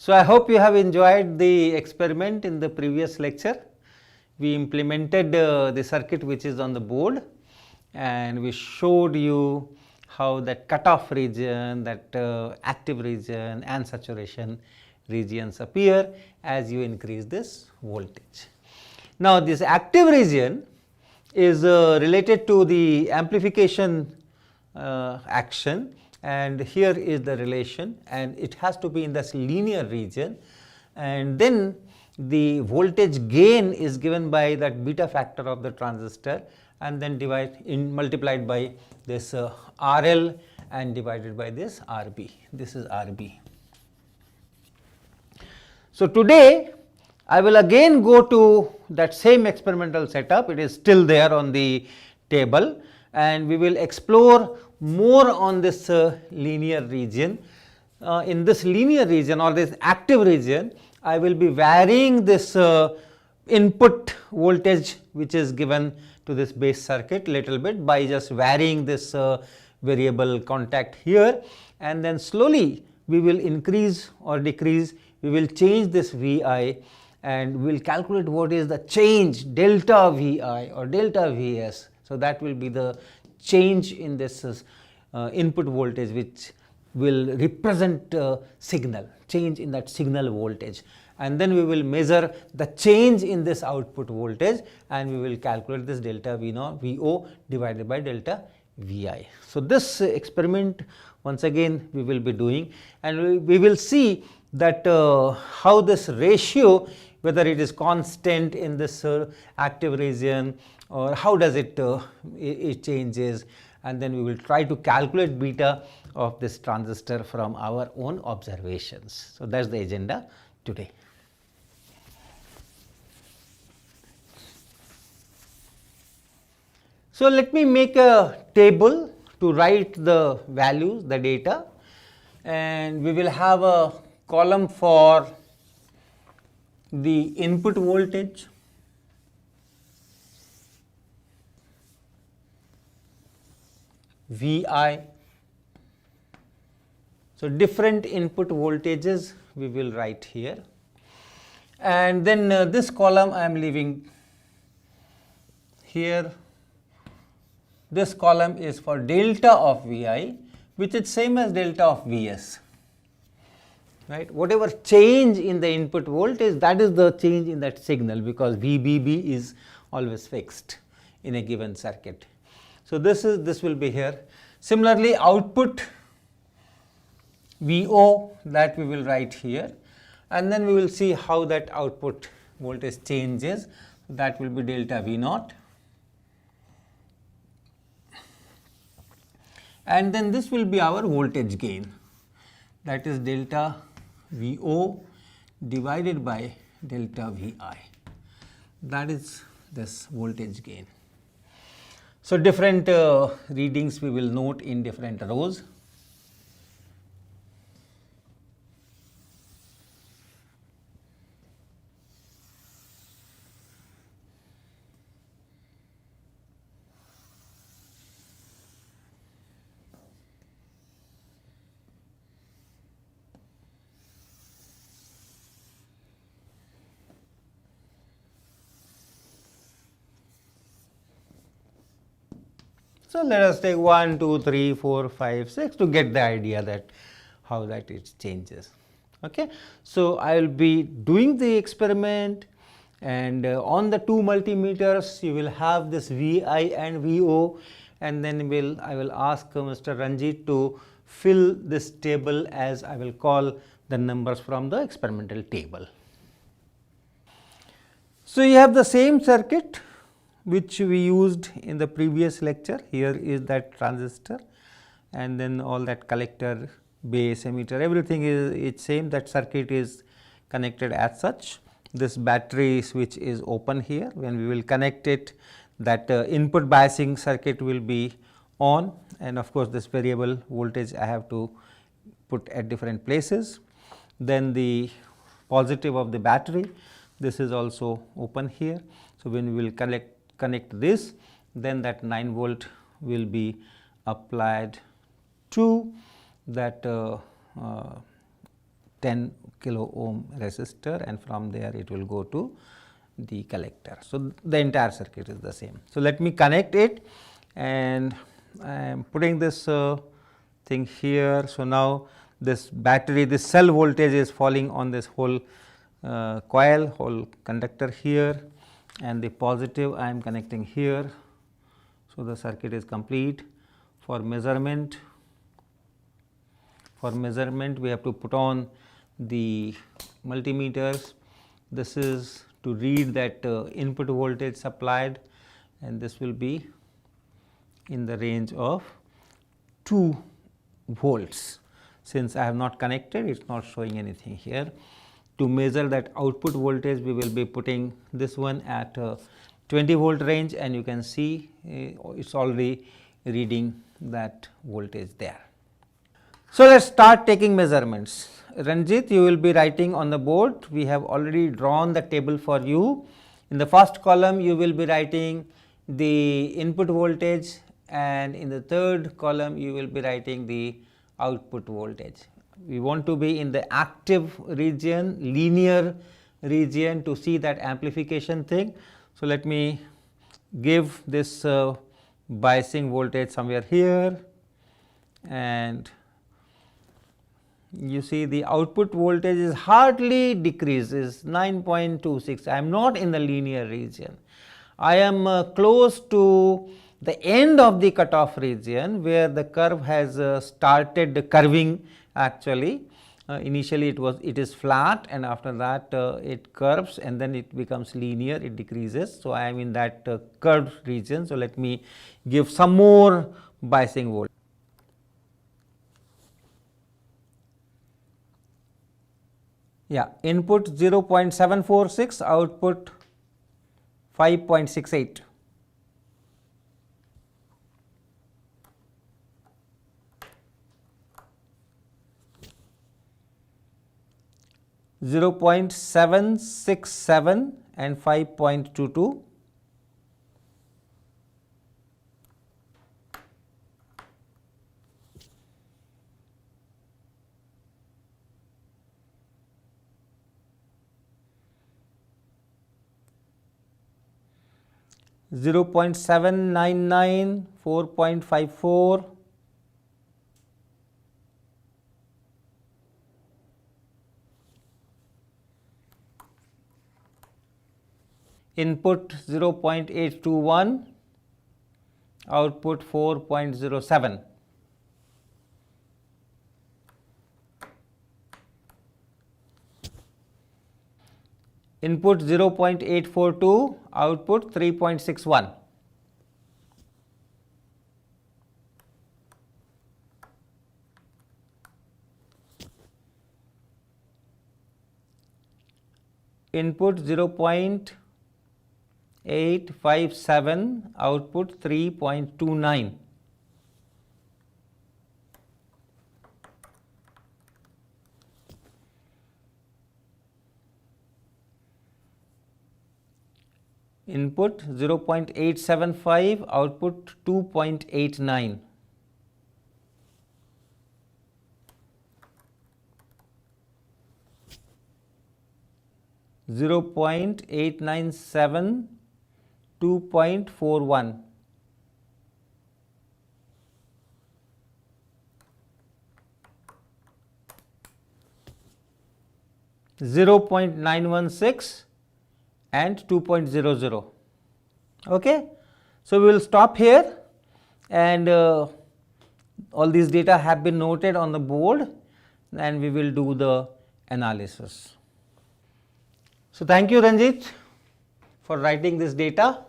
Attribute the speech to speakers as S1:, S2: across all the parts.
S1: So, I hope you have enjoyed the experiment in the previous lecture. We implemented the circuit which is on the board, and we showed you how that cutoff region, that active region and saturation regions appear as you increase this voltage. Now, this active region is related to the amplification action, and here is the relation, and it has to be in this linear region, and then the voltage gain is given by that beta factor of the transistor, and then multiplied by this RL and divided by this RB. This is RB. So, today I will again go to that same experimental setup. It is still there on the table, and we will explore more on this linear region. In this linear region or this active region, I will be varying this input voltage which is given to this base circuit little bit by just varying this variable contact here, and then slowly we will increase or decrease, we will change this Vi, and we will calculate what is the change delta Vi or delta Vs. So, that will be the change in this input voltage which will represent signal, change in that signal voltage, and then we will measure the change in this output voltage, and we will calculate this delta Vo divided by delta Vi. So, this experiment once again we will be doing, and we will see that how this ratio, whether it is constant in this active region or how does it changes, and then we will try to calculate beta of this transistor from our own observations. So, that is the agenda today. So, let me make a table to write the values, the data, and we will have a column for the input voltage, Vi. So, different input voltages we will write here, and then this column I am leaving here. This column is for delta of Vi, which is same as delta of Vs, right. Whatever change in the input voltage, that is the change in that signal, because VBB is always fixed in a given circuit. So, this will be here. Similarly, output Vo, that we will write here, and then we will see how that output voltage changes. That will be delta V0, and then this will be our voltage gain, that is delta Vo divided by delta Vi, that is this voltage gain. So, different readings we will note in different rows. So, let us take 1, 2, 3, 4, 5, 6 to get the idea that how that it changes. Okay. So, I will be doing the experiment, and on the two multimeters you will have this Vi and Vo, and then I will ask Mr. Ranjit to fill this table as I will call the numbers from the experimental table. So, you have the same circuit which we used in the previous lecture. Here is that transistor, and then all that collector, base, emitter, everything is same. That circuit is connected as such. This battery switch is open here. When we will connect it, that input biasing circuit will be on, and of course, this variable voltage I have to put at different places. Then the positive of the battery, this is also open here. So, when we will connect this, then that 9 volt will be applied to that 10 kilo ohm resistor, and from there it will go to the collector. So, the entire circuit is the same. So, let me connect it, and I am putting this thing here. So, now this battery, this cell voltage is falling on this whole coil, whole conductor here, and the positive I am connecting here. So, the circuit is complete. For measurement, we have to put on the multimeters. This is to read that input voltage supplied, and this will be in the range of 2 volts. Since I have not connected, it is not showing anything here. To measure that output voltage, we will be putting this one at 20 volt range, and you can see it is already reading that voltage there. So, let us start taking measurements. Ranjit, you will be writing on the board. We have already drawn the table for you. In the first column, you will be writing the input voltage, and in the third column, you will be writing the output voltage. We want to be in the active region, linear region, to see that amplification thing. So, let me give this biasing voltage somewhere here, and you see the output voltage is hardly decreases, 9.26. I am not in the linear region. I am close to the end of the cutoff region, where the curve has started curving. Actually, initially it is flat, and after that it curves, and then it becomes linear, it decreases. So, I am in that curved region. So, let me give some more biasing voltage. Yeah, input 0.746, output 5.68. Zero 0.767 and 5.22. Zero 0.799, 4.54. Input 0.821, output 4.07. Input 0.842, output 3.61. Input 0.857, output 3.29. Input 0.875, output 2.89. Zero 0.897, 2.41. Zero 0.916 and 2.00. Okay. So, we will stop here, and all these data have been noted on the board, and we will do the analysis. So, thank you Ranjit for writing this data.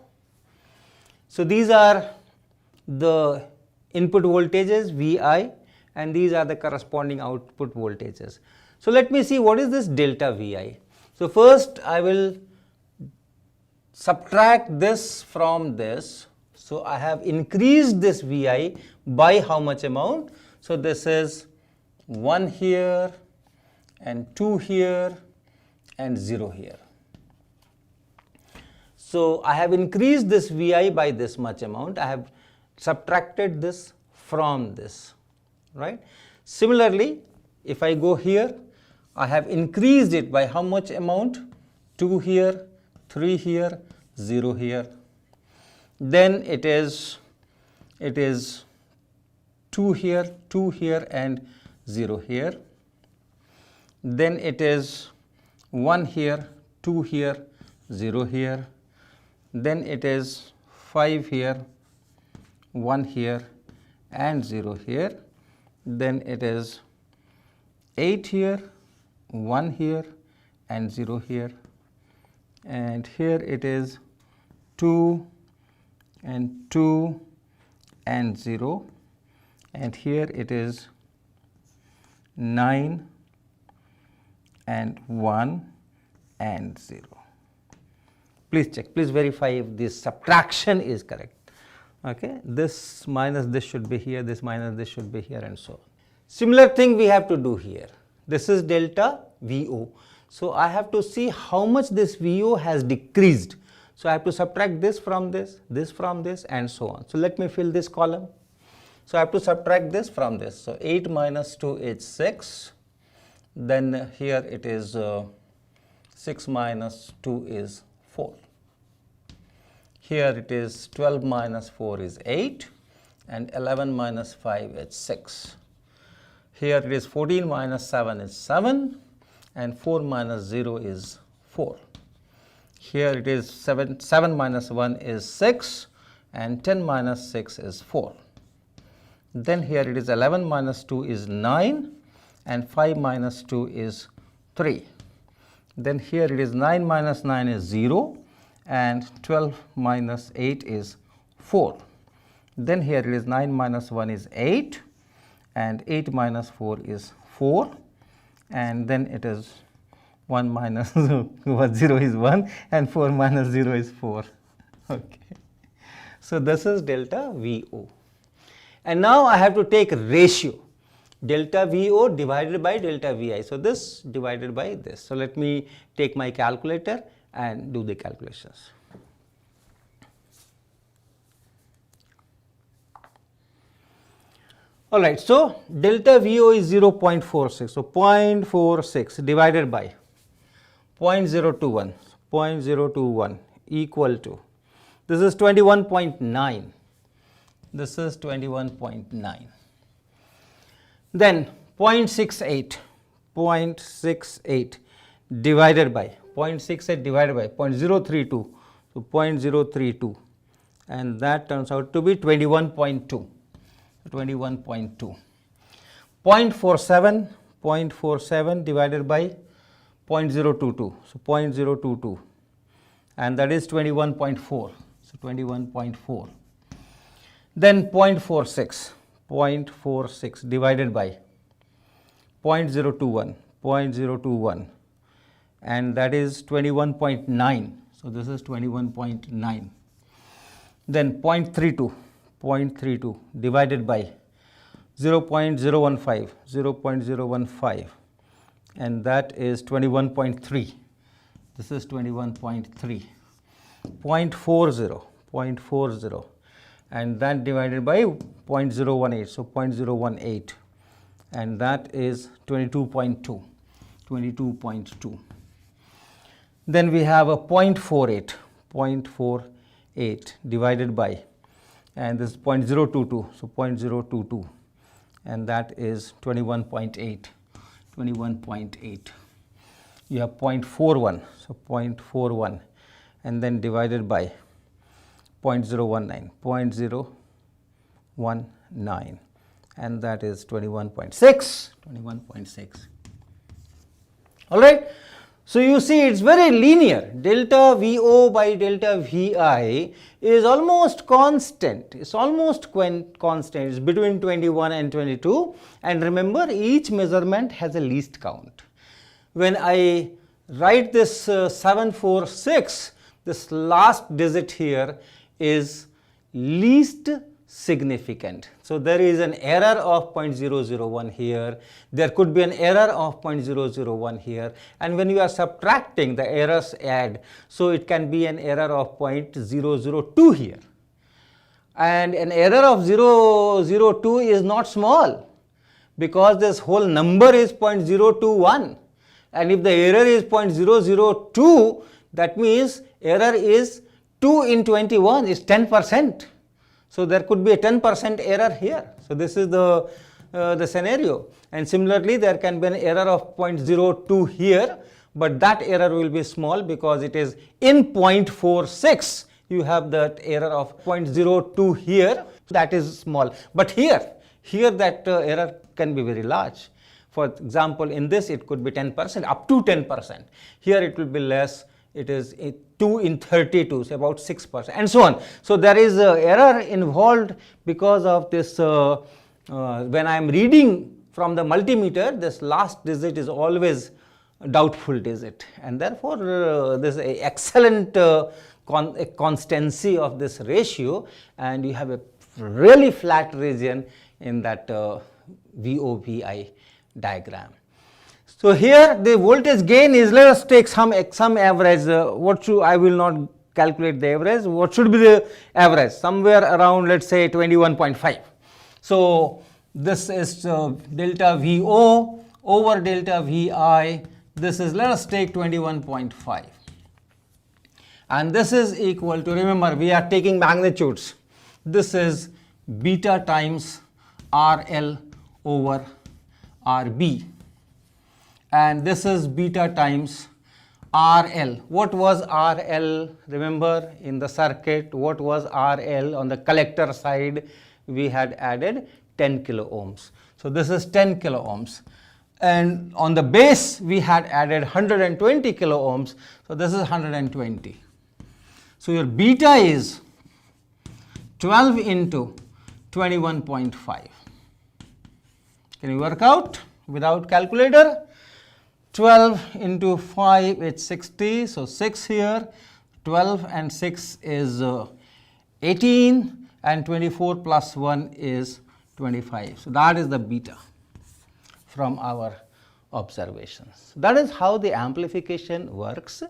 S1: So, these are the input voltages Vi, and these are the corresponding output voltages. So, let me see what is this delta Vi. So, first I will subtract this from this. So, I have increased this Vi by how much amount? So, this is 1 here and 2 here and 0 here. So, I have increased this Vi by this much amount, I have subtracted this from this, right. Similarly, if I go here, I have increased it by how much amount? 2 here, 3 here, 0 here. Then it is 2 here, 2 here and 0 here. Then it is 1 here, 2 here, 0 here. Then it is 5 here, 1 here and 0 here. Then it is 8 here, 1 here and 0 here. And here it is 2 and 2 and 0. And here it is 9 and 1 and 0. Please check, please verify if this subtraction is correct. Okay, this minus this should be here, this minus this should be here, and so on. Similar thing we have to do here. This is delta VO. So I have to see how much this VO has decreased. So I have to subtract this from this from this, and so on. So let me fill this column. So I have to subtract this from this. So 8 minus 2 is 6. Then here it is 6 minus 2 is 4. Here it is 12 minus 4 is 8 and 11 minus 5 is 6. Here it is 14 minus 7 is 7 and 4 minus 0 is 4. Here it is 7 minus 1 is 6 and 10 minus 6 is 4. Then here it is 11 minus 2 is 9 and 5 minus 2 is 3. Then here it is 9 minus 9 is 0 and 12 minus 8 is 4. Then here it is 9 minus 1 is 8 and 8 minus 4 is 4, and then it is 1 minus 0 is 1 and 4 minus 0 is 4. Okay. So this is delta VO. And now I have to take ratio, delta VO divided by delta VI. So this divided by this. So let me take my calculator and do the calculations. All right, so delta VO is 0.46. So 0.46 divided by 0.021, 0.021 equal to, this is 21.9. This is 21.9. Then 0.68, 0.68 divided by 0.68 divided by 0.032, so 0.032, and that turns out to be 21.2. 21.2. 0.47, 0.47 divided by 0.022, so 0.022, and that is 21.4, so 21.4. Then 0.46, 0.46 divided by 0.021, 0.021, and that is 21.9, so this is 21.9. Then 0.32, 0.32 divided by 0.015, 0.015, and that is 21.3. This is 21.3. 0.40, 0.40, and that divided by 0.018, so 0.018, and that is 22.2, 22.2. Then we have a 0.48, 0.48 divided by, and this is 0.022, so 0.022, and that is 21.8, 21.8. You have 0.41, so 0.41, and then divided by 0.019, 0.019, and that is 21.6, 21.6. All right. So you see, it's very linear. Delta VO by delta VI is almost constant. It's almost constant. It's between 21 and 22. And remember, each measurement has a least count. When I write this 746, this last digit here is least significant. So there is an error of 0.001 here, there could be an error of 0.001 here, and when you are subtracting, the errors add, so it can be an error of 0.002 here, and an error of 0.002 is not small because this whole number is 0.021. and if the error is 0.002, that means error is 2 in 21 is 10%. So there could be a 10% error here. So this is the scenario, and similarly there can be an error of 0.02 here, but that error will be small because it is in 0.46. You have that error of 0.02 here, that is small, but here that error can be very large. For example, in this it could be 10%, up to 10%. Here it will be less, it is 2 in 32, so about 6%, and so on. So there is error involved because of this. When I am reading from the multimeter, this last digit is always a doubtful digit, and therefore this is a excellent constancy of this ratio, and you have a really flat region in that VOVI diagram. So here the voltage gain is, let us take some average. I will not calculate the average. What should be the average? Somewhere around, let's say 21.5. So this is delta VO over delta VI. This is, let us take 21.5, and this is equal to, remember we are taking magnitudes, this is beta times RL over RB, and this is beta times RL. What was RL? Remember in the circuit, what was RL? On the collector side we had added 10 kilo ohms. So this is 10 kilo ohms, and on the base we had added 120 kilo ohms. So this is 120. So your beta is 12 into 21.5. Can you work out without calculator? 12 into 5 is 60, so 6 here, 12 and 6 is 18, and 24 plus 1 is 25. So that is the beta from our observations. That is how the amplification works.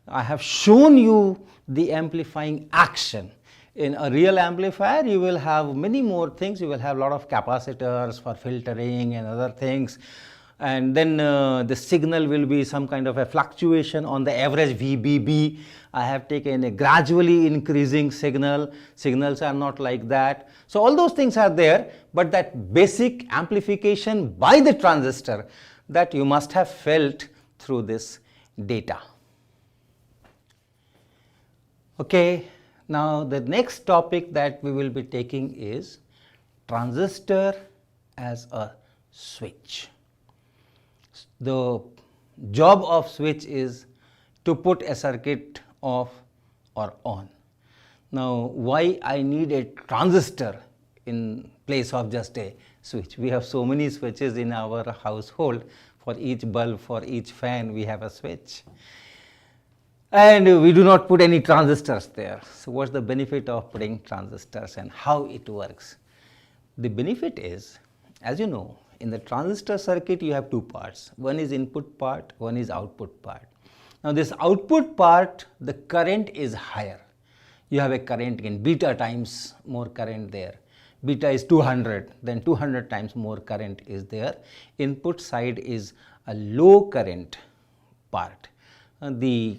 S1: I have shown you the amplifying action. In a real amplifier, you will have many more things. You will have a lot of capacitors for filtering and other things, and then the signal will be some kind of a fluctuation on the average VBB. I have taken a gradually increasing signal. Signals are not like that. So all those things are there, but that basic amplification by the transistor, that you must have felt through this data. Okay, now the next topic that we will be taking is transistor as a switch. The job of switch is to put a circuit off or on. Now, why I need a transistor in place of just a switch? We have so many switches in our household. For each bulb, for each fan, we have a switch, and we do not put any transistors there. So what's the benefit of putting transistors and how it works? The benefit is, as you know, in the transistor circuit you have two parts. One is input part, one is output part. Now this output part, the current is higher. You have a current in beta times more current there. Beta is 200, then 200 times more current is there. Input side is a low current part. The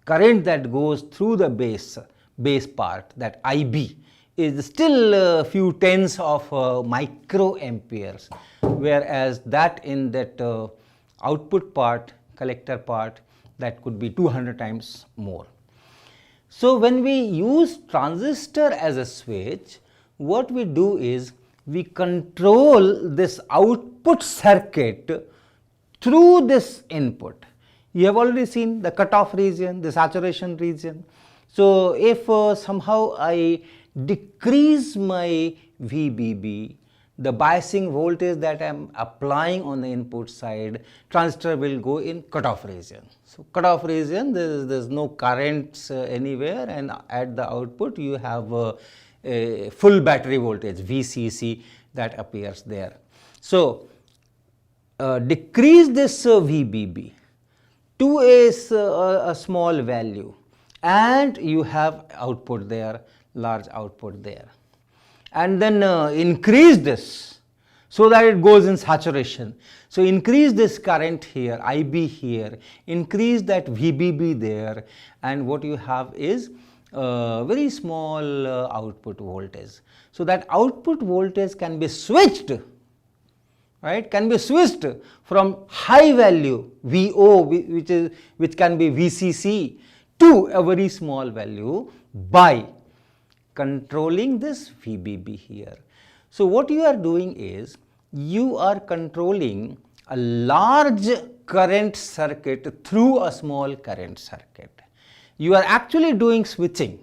S1: current that goes through the base part, that IB, is still a few tens of microamperes, whereas that in that output part, collector part, that could be 200 times more. So when we use transistor as a switch, what we do is we control this output circuit through this input. You have already seen the cutoff region, the saturation region. So if somehow I decrease my VBB, the biasing voltage that I am applying on the input side, transistor will go in cutoff region. So cutoff region, there is no currents anywhere, and at the output you have a full battery voltage VCC that appears there. So decrease this VBB to a small value, and you have output there, large output there, and then increase this so that it goes in saturation. So increase this current here, IB here, increase that VBB there, and what you have is very small output voltage. So that output voltage can be switched, right, can be switched from high value VO, which can be VCC, to a very small value by controlling this VBB here. So what you are doing is you are controlling a large current circuit through a small current circuit. You are actually doing switching.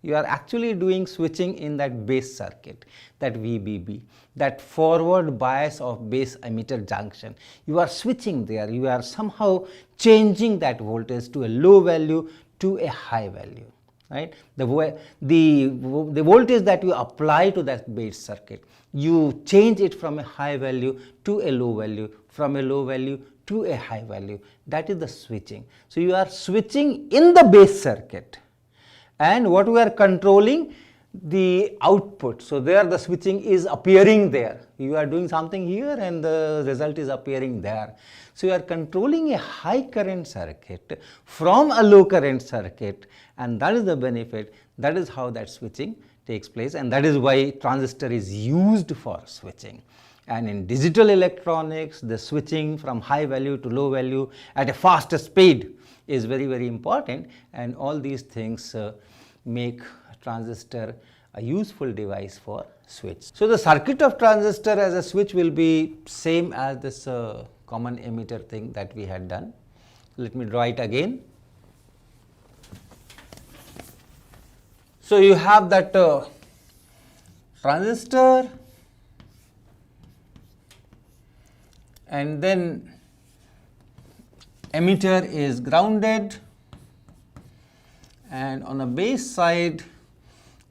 S1: You are actually doing switching in that base circuit, that VBB, that forward bias of base emitter junction. You are switching there. You are somehow changing that voltage to a low value to a high value, right? The voltage that you apply to that base circuit, you change it from a high value to a low value, from a low value to a high value. That is the switching. So you are switching in the base circuit, and what we are controlling, the output. So there the switching is appearing there. You are doing something here and the result is appearing there. So you are controlling a high current circuit from a low current circuit, and that is the benefit. That is how that switching takes place, and that is why transistor is used for switching. And in digital electronics, the switching from high value to low value at a faster speed is very, very important, and all these things make transistor a useful device for switch. So the circuit of transistor as a switch will be same as this common emitter thing that we had done. Let me draw it again. So you have that transistor, and then emitter is grounded, and on the base side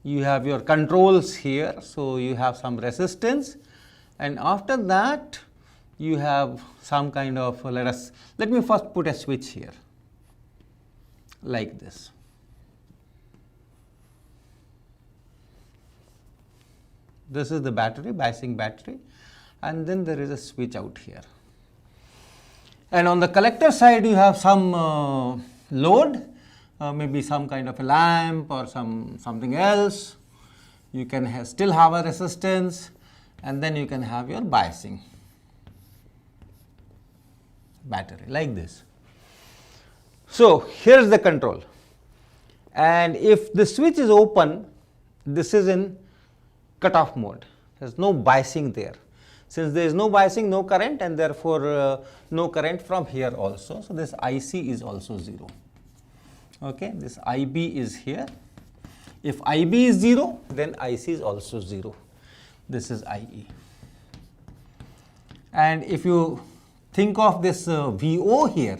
S1: you have your controls here. So you have some resistance, and after that you have some kind of, let me first put a switch here like this. This is the battery, biasing battery, and then there is a switch out here. And on the collector side you have some load, maybe some kind of a lamp or something else. You can still have a resistance, and then you can have your biasing battery like this. So here is the control, and if the switch is open, this is in cutoff mode. There is no biasing there. Since there is no biasing, no current, and therefore no current from here also. So this IC is also 0. Okay, this IB is here. If IB is 0, then IC is also 0. This is IE. And if you think of this VO here,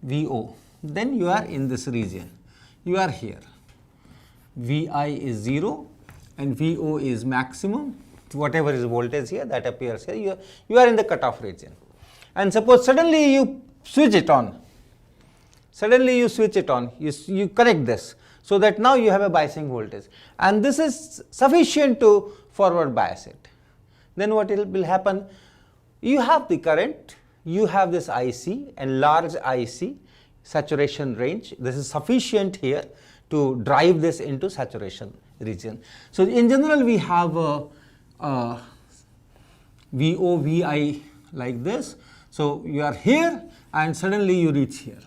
S1: VO, then you are in this region. You are here. VI is 0 and VO is maximum. Whatever is voltage here, that appears here. You are in the cutoff region. And suppose suddenly you switch it on. Suddenly you switch it on, you connect this, so that now you have a biasing voltage, and this is sufficient to forward bias it. Then what will happen? You have the current, you have this IC, and large IC, saturation range. This is sufficient here to drive this into saturation region. So in general we have VO, VI like this. So you are here and suddenly you reach here.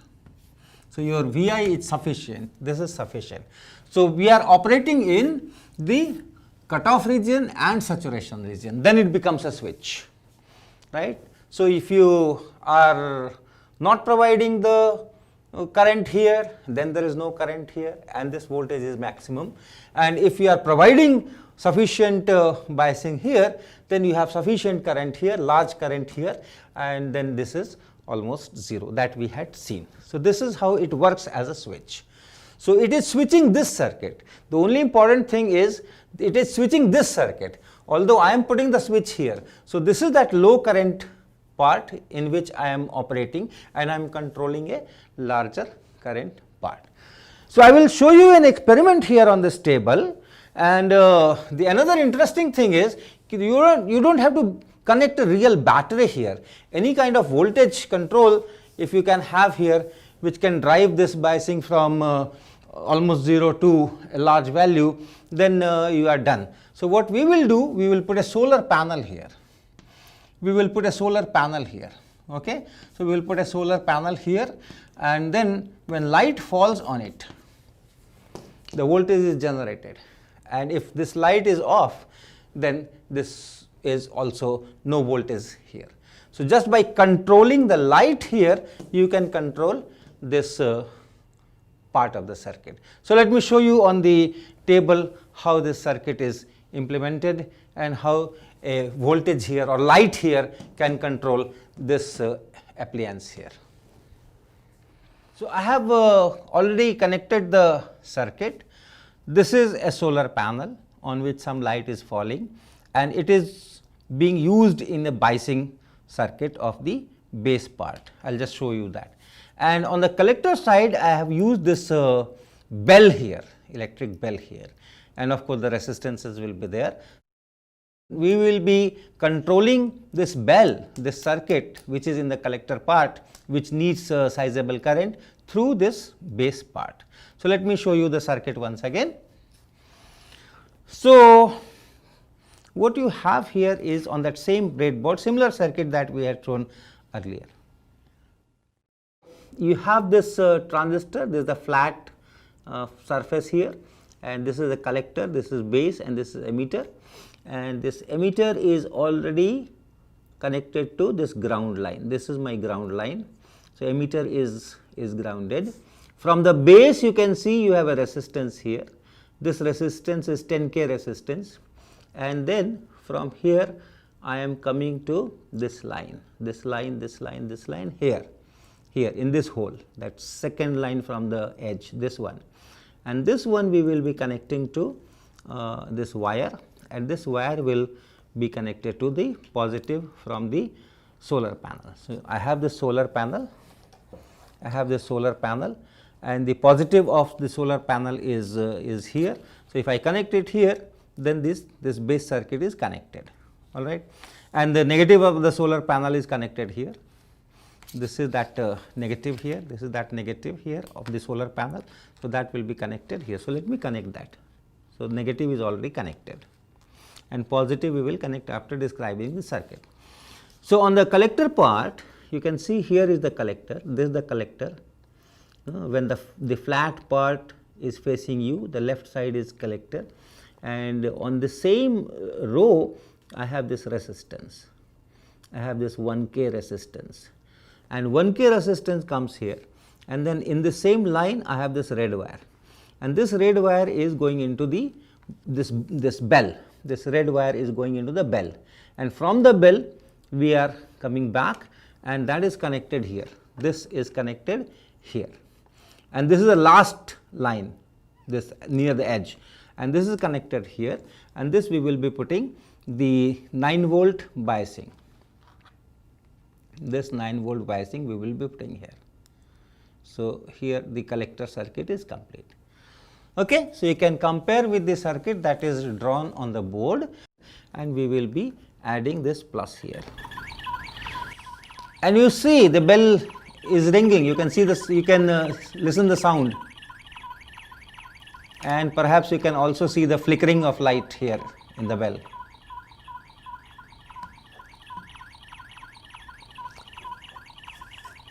S1: So your VI is sufficient, this is sufficient. So we are operating in the cutoff region and saturation region, then it becomes a switch, right? So if you are not providing the current here, then there is no current here and this voltage is maximum. And if you are providing sufficient biasing here, then you have sufficient current here, large current here, and then this is almost 0 that we had seen. So this is how it works as a switch. So it is switching this circuit. The only important thing is it is switching this circuit, although I am putting the switch here. So this is that low current part in which I am operating, and I am controlling a larger current part. So I will show you an experiment here on this table, and the another interesting thing is You don't have to connect a real battery here. Any kind of voltage control, if you can have here, which can drive this biasing from almost 0 to a large value, then you are done. So what we will do, we will put a solar panel here. We will put a solar panel here. Okay, so we will put a solar panel here, and then when light falls on it, the voltage is generated, and if this light is off, then this is also no voltage here. So just by controlling the light here, you can control this part of the circuit. So let me show you on the table how this circuit is implemented and how a voltage here or light here can control this appliance here. So I have already connected the circuit. This is a solar panel on which some light is falling, and it is being used in a biasing circuit of the base part. I will just show you that. And on the collector side, I have used this bell here, electric bell here, and of course the resistances will be there. We will be controlling this bell, this circuit which is in the collector part, which needs a sizable current through this base part. So let me show you the circuit once again. So what you have here is on that same breadboard, similar circuit that we had shown earlier. You have this transistor, this is the flat surface here, and this is the collector, this is base, and this is emitter, and this emitter is already connected to this ground line. This is my ground line. So emitter is grounded. From the base, you can see you have a resistance here. This resistance is 10K resistance, and then from here I am coming to this line, this line, this line, this line here in this hole, that second line from the edge, this one, and this one we will be connecting to this wire, and this wire will be connected to the positive from the solar panel. So I have this solar panel, and the positive of the solar panel is here. So if I connect it here, then this base circuit is connected, all right, and the negative of the solar panel is connected here. This is that negative here, this is that negative here of the solar panel. So that will be connected here. So let me connect that. So negative is already connected, and positive we will connect after describing the circuit. So on the collector part, you can see here is the collector, this is the collector. When the flat part is facing you, the left side is collector, and on the same row I have this resistance, I have this 1K resistance, and 1K resistance comes here, and then in the same line I have this red wire, and this red wire is going into this bell, this red wire is going into the bell, and from the bell we are coming back, and that is connected here, this is connected here, and this is the last line, this near the edge, and this is connected here, and this we will be putting the 9 volt biasing, this 9 volt biasing we will be putting here. So here the collector circuit is complete. Okay, so you can compare with the circuit that is drawn on the board, and we will be adding this plus here, and you see the bell is ringing, you can see this, you can listen the sound, and perhaps you can also see the flickering of light here in the bell.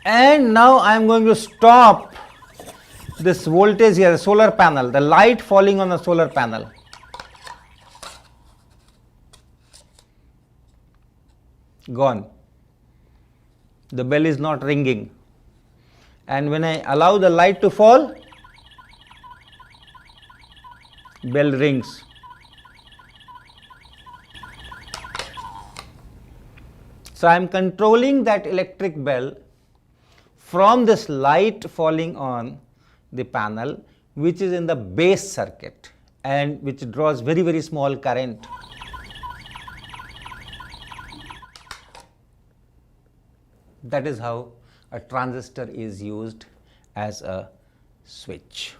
S1: And now I am going to stop this voltage here, the solar panel, the light falling on the solar panel. Gone. The bell is not ringing, and when I allow the light to fall, bell rings. So I am controlling that electric bell from this light falling on the panel, which is in the base circuit and which draws very, very small current. That is how a transistor is used as a switch.